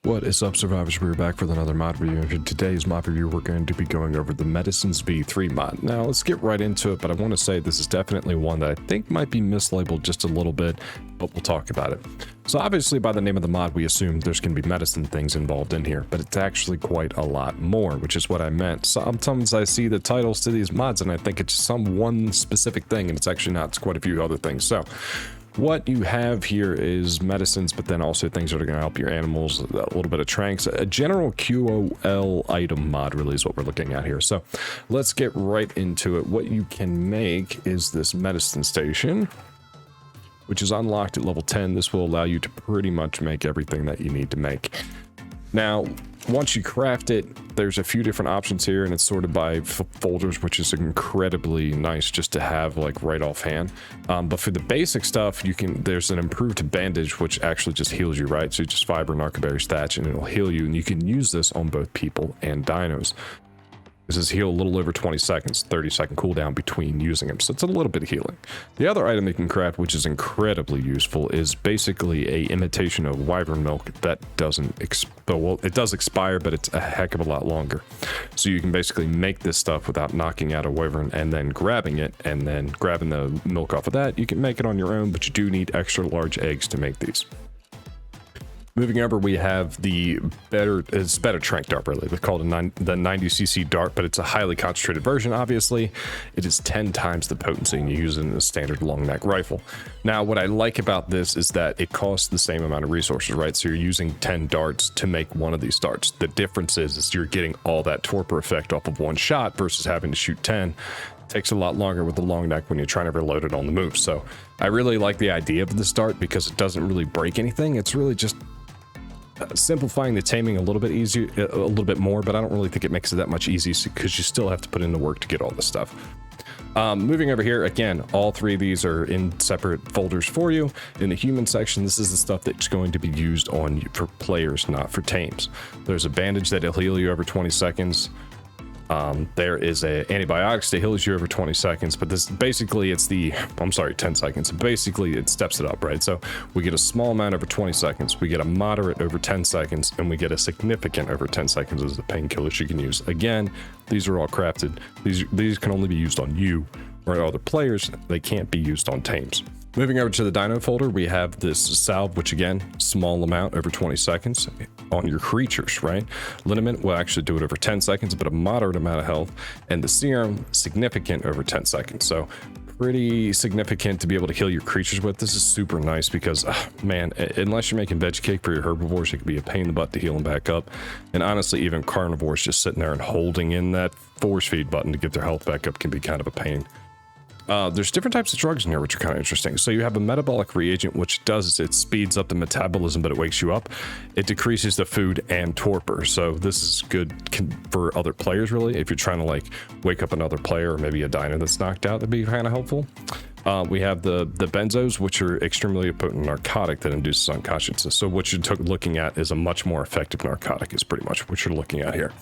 What is up, survivors? We're back with another mod review. In today's mod review, we're going to be going over the Medicines V3 mod. Now, let's get right into it, but I want to say this is definitely one that I think might be mislabeled just a little bit, but we'll talk about it. So obviously, by the name of the mod, we assume there's going to be medicine things involved in here, but it's actually quite a lot more, which is what I meant. Sometimes I see the titles to these mods, and I think it's one specific thing, and it's actually not. It's quite a few other things. So what you have here is medicines, but then also things that are going to help your animals, a little bit of Tranqs, a general QOL item mod really is what we're looking at here. So let's get right into it. What you can make is this medicine station, which is unlocked at level 10. This will allow you to pretty much make everything that you need to make. Now, once you craft it, there's a few different options here, and it's sorted by folders, which is incredibly nice just to have like right offhand. But for the basic stuff, there's an improved bandage, which actually just heals you, right? So you just fiber, narcoberry, thatch, and it'll heal you. And you can use this on both people and dinos. This is heal a little over 20 seconds, 30-second cooldown between using them. So it's a little bit of healing. The other item you can craft, which is incredibly useful, is basically a imitation of wyvern milk that doesn't well, it does expire, but it's a heck of a lot longer. So you can basically make this stuff without knocking out a wyvern and then grabbing it and then grabbing the milk off of that. You can make it on your own, but you do need extra large eggs to make these. Moving over, we have the better Tranq dart, really. They call it the 90cc dart, but it's a highly concentrated version, obviously. It is 10 times the potency, and you use it in a standard long neck rifle. Now, what I like about this is that it costs the same amount of resources, right? So you're using 10 darts to make one of these darts. The difference is you're getting all that torpor effect off of one shot versus having to shoot 10. It takes a lot longer with the long neck when you're trying to reload it on the move. So I really like the idea of this dart because it doesn't really break anything. It's really just simplifying the taming a little bit more, but I don't really think it makes it that much easier because you still have to put in the work to get all this stuff. Moving over here, again, all three of these are in separate folders for you. In the human section, this is the stuff that's going to be used on you for players, not for tames. There's a bandage that'll heal you over 20 seconds. There is antibiotics that heals you over 20 seconds, but this basically 10 seconds. Basically, it steps it up, right? So we get a small amount over 20 seconds, we get a moderate over 10 seconds, and we get a significant over 10 seconds as the painkillers you can use. Again, these are all crafted. These can only be used on you or other players. They can't be used on tames. Moving over to the dino folder, we have this salve, which again, small amount over 20 seconds on your creatures, right? Liniment will actually do it over 10 seconds, but a moderate amount of health. And the serum, significant over 10 seconds. So pretty significant to be able to heal your creatures with. This is super nice because, man, unless you're making veg cake for your herbivores, it can be a pain in the butt to heal them back up. And honestly, even carnivores just sitting there and holding in that force feed button to get their health back up can be kind of a pain. There's different types of drugs in here, which are kind of interesting. So you have a metabolic reagent, which does is it speeds up the metabolism, but it wakes you up. It decreases the food and torpor. So this is good for other players, really. If you're trying to like wake up another player or maybe a dino that's knocked out, that'd be kind of helpful. We have the benzos, which are extremely potent narcotic that induces unconsciousness. So what you're looking at is a much more effective narcotic is pretty much what you're looking at here.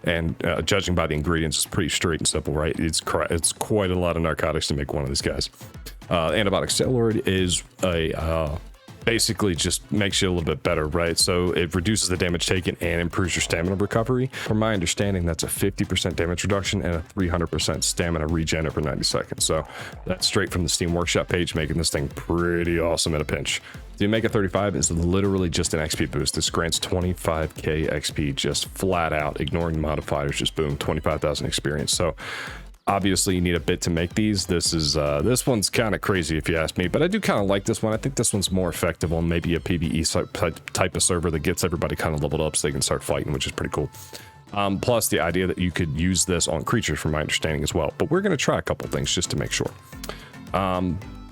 And judging by the ingredients, it's pretty straight and simple, right? It's quite a lot of narcotics to make one of these guys. Antibiotic steroid is basically just makes you a little bit better, right? So it reduces the damage taken and improves your stamina recovery. From my understanding, that's a 50% damage reduction and a 300% stamina regen over 90 seconds. So that's straight from the Steam Workshop page, making this thing pretty awesome in a pinch. The Omega 35 is literally just an XP boost. This grants 25k XP just flat out, ignoring modifiers, just boom, 25,000 experience. So obviously, you need a bit to make these. This one's kind of crazy if you ask me, but I do kind of like this one. I think this one's more effective on maybe a PvE type of server that gets everybody kind of leveled up so they can start fighting, which is pretty cool. Plus the idea that you could use this on creatures from my understanding as well. But we're going to try a couple things just to make sure.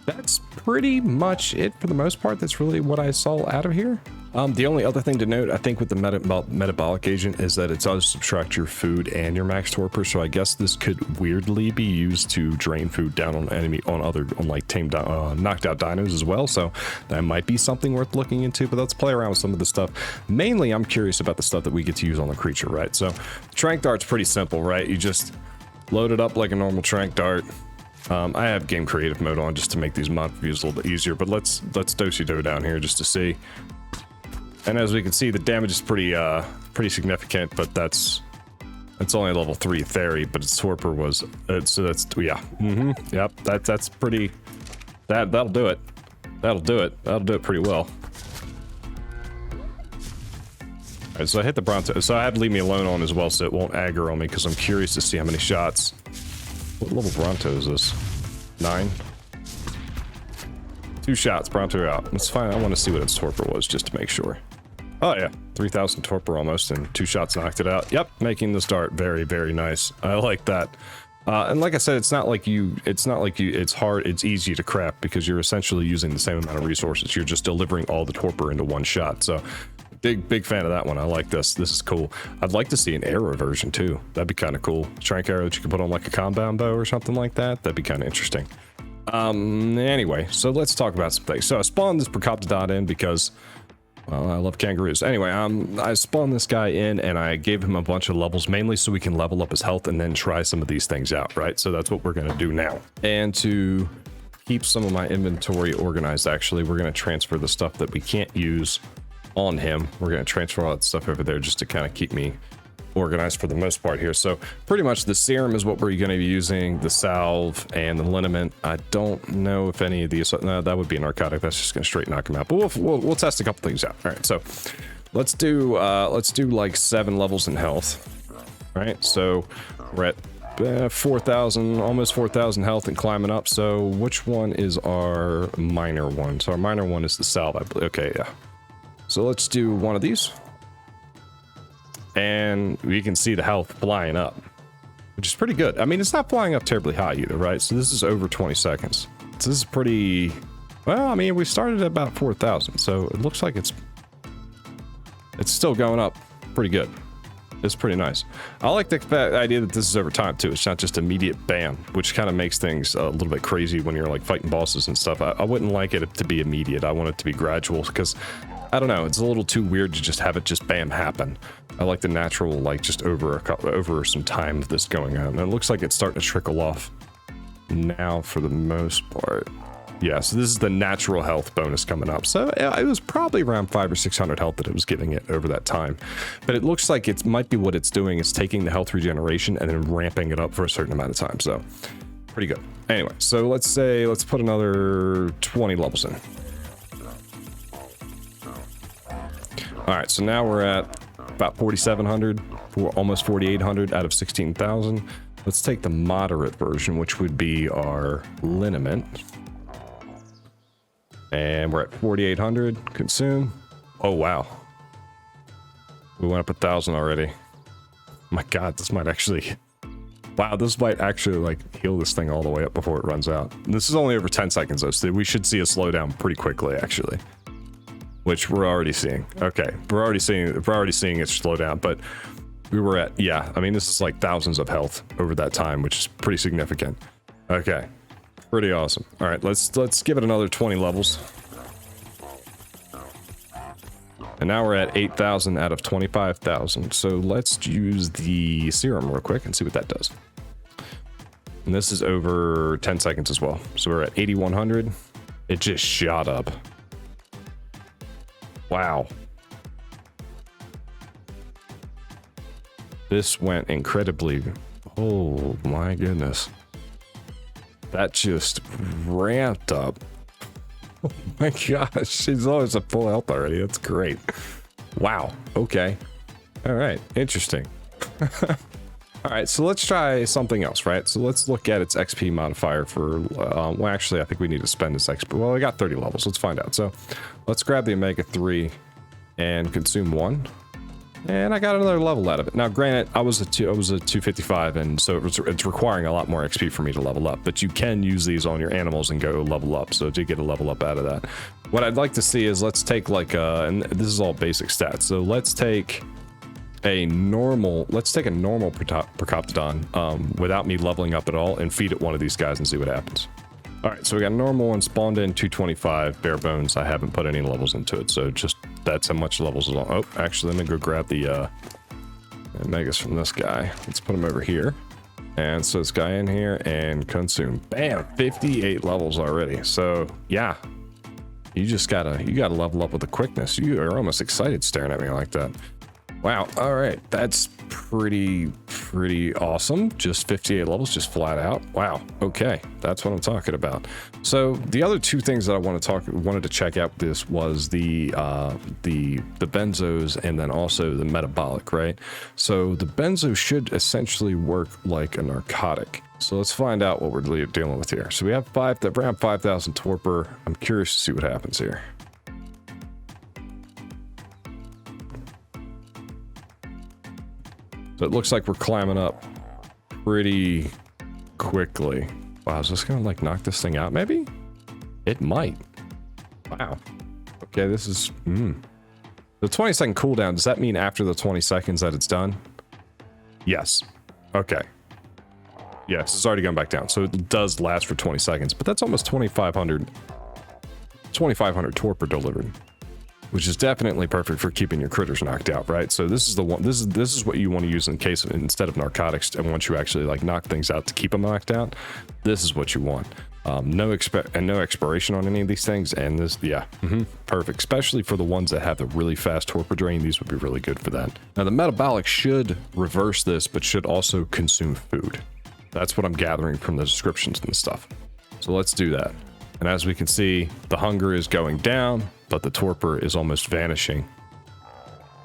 That's pretty much it for the most part. That's really what I saw out of here. The only other thing to note, I think with the metabolic agent is that it does subtract your food and your max torpor. So I guess this could weirdly be used to drain food down on tamed knocked out dinos as well. So that might be something worth looking into, but let's play around with some of the stuff. Mainly, I'm curious about the stuff that we get to use on the creature, right? So Tranq dart's pretty simple, right? You just load it up like a normal Tranq dart. I have game creative mode on just to make these mod reviews a little bit easier, but let's do down here just to see. And as we can see, the damage is pretty significant, but it's only a level 3 Theory, but its torpor was, so that's, yeah, yep, that's pretty, that'll do it. That'll do it pretty well. Alright, so I hit the Bronto, so I had to leave me alone on as well, so it won't aggro on me, because I'm curious to see how many shots. What level Bronto is this? 9? 2 shots, Bronto out. That's fine, I want to see what its torpor was, just to make sure. Oh yeah, 3,000 torpor almost, and 2 shots knocked it out. Yep, making the start very, very nice. I like that. And like I said, it's hard, it's easy to craft, because you're essentially using the same amount of resources. You're just delivering all the torpor into one shot, so... Big fan of that one. I like this. This is cool. I'd like to see an arrow version too. That'd be kind of cool. Tranq arrow that you could put on like a compound bow or something like that. That'd be kind of interesting. Anyway, so let's talk about some things. So I spawned this Procoptodon in because, well, I love kangaroos. Anyway, I spawned this guy in and I gave him a bunch of levels, mainly so we can level up his health and then try some of these things out, right? So that's what we're going to do now. And to keep some of my inventory organized, actually, we're going to transfer the stuff that we can't use on him. We're going to transfer all that stuff over there just to kind of keep me organized for the most part here. So pretty much the serum is what we're going to be using, the salve and the liniment. I don't know if any of these, no, that would be a narcotic. That's just going to straight knock him out, but we'll test a couple things out. All right, so let's do like 7 levels in health. All right, so we're at 4,000, almost 4,000 health and climbing up. So which one is our minor one? So our minor one is the salve, I believe. Okay, yeah. So let's do one of these. And we can see the health flying up, which is pretty good. I mean, it's not flying up terribly high either, right? So this is over 20 seconds. So this is pretty, well, I mean, we started at about 4,000. So it looks like it's still going up pretty good. It's pretty nice. I like the idea that this is over time too. It's not just immediate bam, which kind of makes things a little bit crazy when you're like fighting bosses and stuff. I wouldn't like it to be immediate. I want it to be gradual because I don't know. It's a little too weird to just have it just bam happen. I like the natural, like just over some time of this going on. And it looks like it's starting to trickle off now for the most part. Yeah, so this is the natural health bonus coming up. So it was probably around 500 or 600 health that it was getting it over that time. But it looks like it might be what it's doing is taking the health regeneration and then ramping it up for a certain amount of time. So pretty good. Anyway, so let's put another 20 levels in. All right, so now we're at about 4,700, almost 4,800 out of 16,000. Let's take the moderate version, which would be our liniment. And we're at 4,800, consume. Oh, wow. We went up 1,000 already. My God, this might actually, wow, this might actually like heal this thing all the way up before it runs out. And this is only over 10 seconds though, so we should see a slowdown pretty quickly actually. Which we're already seeing. Okay, we're already seeing it slow down, but we were at, yeah, I mean, this is like thousands of health over that time, which is pretty significant. Okay. Pretty awesome. All right, let's give it another 20 levels. And now we're at 8,000 out of 25,000. So let's use the serum real quick and see what that does. And this is over 10 seconds as well. So we're at 8,100. It just shot up. Wow. This went incredibly. Oh my goodness. That just ramped up. Oh my gosh, she's always at full health already. That's great. Wow. Okay. All right. Interesting. All right. So let's try something else, right? So let's look at its XP modifier for, well, actually, I think we need to spend this XP. Well, we got 30 levels. Let's find out. So let's grab the Omega 3 and consume 1. And I got another level out of it. Now, granted, I was a 255, and so it's requiring a lot more XP for me to level up. But you can use these on your animals and go level up. So to get a level up out of that, what I'd like to see is let's take like and this is all basic stats. So let's take a normal Procoptodon without me leveling up at all, and feed it one of these guys and see what happens. All right, so we got a normal one spawned in 225 bare bones. I haven't put any levels into it, so just that's how much levels is on. Oh, actually, let me go grab the megas from this guy. Let's put him over here. And so this guy in here and consume. Bam, 58 levels already. So yeah, You gotta level up with the quickness. You are almost excited staring at me like that. Wow. All right. That's pretty awesome. Just 58 levels, just flat out. Wow. Okay. That's what I'm talking about. So the other two things that I wanted to check out this was the benzos and then also the metabolic, right? So the benzo should essentially work like a narcotic. So let's find out what we're dealing with here. So we have around 5,000 torpor. I'm curious to see what happens here. So it looks like we're climbing up pretty quickly. Wow, is this gonna like knock this thing out maybe? It might. Wow. Okay, this is... The 20-second cooldown, does that mean after the 20 seconds that it's done? Yes. Okay. Yes, it's already gone back down. So it does last for 20 seconds, but that's almost 2,500 torpor delivered, which is definitely perfect for keeping your critters knocked out, right? So this is the one. This is what you want to use in case instead of narcotics, and once you actually like knock things out to keep them knocked out, this is what you want. No expiration on any of these things, and this, yeah, perfect. Especially for the ones that have the really fast torpor drain, these would be really good for that. Now the metabolic should reverse this, but should also consume food. That's what I'm gathering from the descriptions and stuff. So let's do that. And as we can see, the hunger is going down, but the torpor is almost vanishing.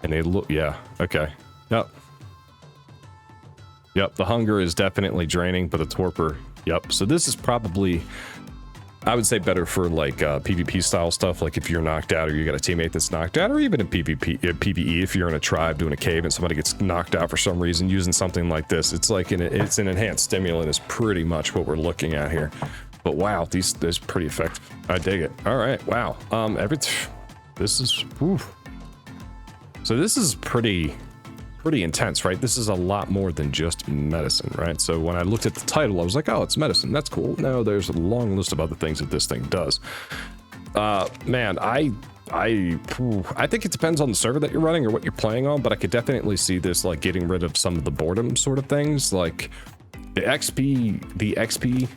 And they look, yeah, okay. Yep, the hunger is definitely draining, but the torpor, yep. So this is probably, I would say, better for like PvP style stuff, like if you're knocked out or you got a teammate that's knocked out, or even in PvE, if you're in a tribe doing a cave and somebody gets knocked out for some reason, using something like this, it's like it's an enhanced stimulant is pretty much what we're looking at here. But wow, this is pretty effective. I dig it. All right, wow. This is, oof. So this is pretty intense, right? This is a lot more than just medicine, right? So when I looked at the title, I was like, oh, it's medicine. That's cool. No, there's a long list of other things that this thing does. Man, I think it depends on the server that you're running or what you're playing on, but I could definitely see this like getting rid of some of the boredom sort of things, like the XP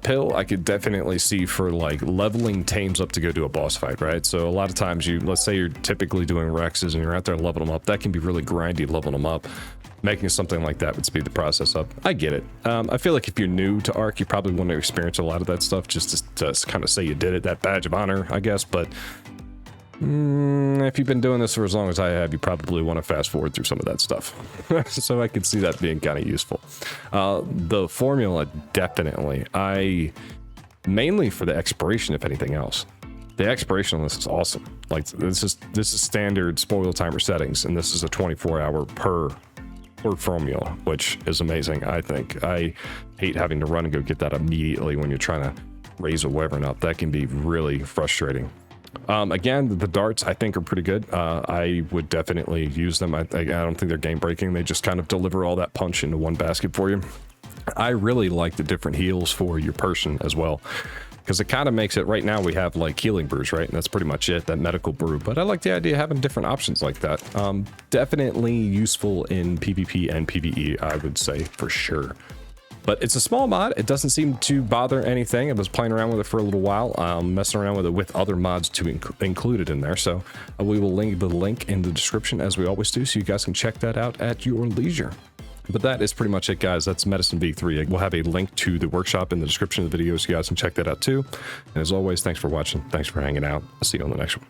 pill. I could definitely see for like leveling tames up to go do a boss fight, right? So a lot of times let's say you're typically doing Rexes and you're out there leveling them up, that can be really grindy leveling them up. Making something like that would speed the process up. I get it. I feel like if you're new to Ark, you probably want to experience a lot of that stuff just to kind of say you did it, that badge of honor, I guess. But if you've been doing this for as long as I have, you probably want to fast forward through some of that stuff. So I could see that being kind of useful. The formula, definitely. Mainly for the expiration, if anything else. The expiration on this is awesome. Like this is standard spoil timer settings, and this is a 24-hour per formula, which is amazing. I think I hate having to run and go get that immediately when you're trying to raise a wyvern up. That can be really frustrating. Again, the darts I think are pretty good. I would definitely use them. I don't think they're game breaking. They just kind of deliver all that punch into one basket for you. I really like the different heals for your person as well, because it kind of makes it, right now we have like healing brews, right? And that's pretty much it, that medical brew. But I like the idea of having different options like that. Definitely useful in PvP and PvE, I would say, for sure. But it's a small mod. It doesn't seem to bother anything. I was playing around with it for a little while, messing around with it with other mods to include it in there. So we will link the link in the description as we always do, so you guys can check that out at your leisure. But that is pretty much it, guys. That's Medicine V3. We'll have a link to the workshop in the description of the video, so you guys can check that out too. And as always, thanks for watching. Thanks for hanging out. I'll see you on the next one.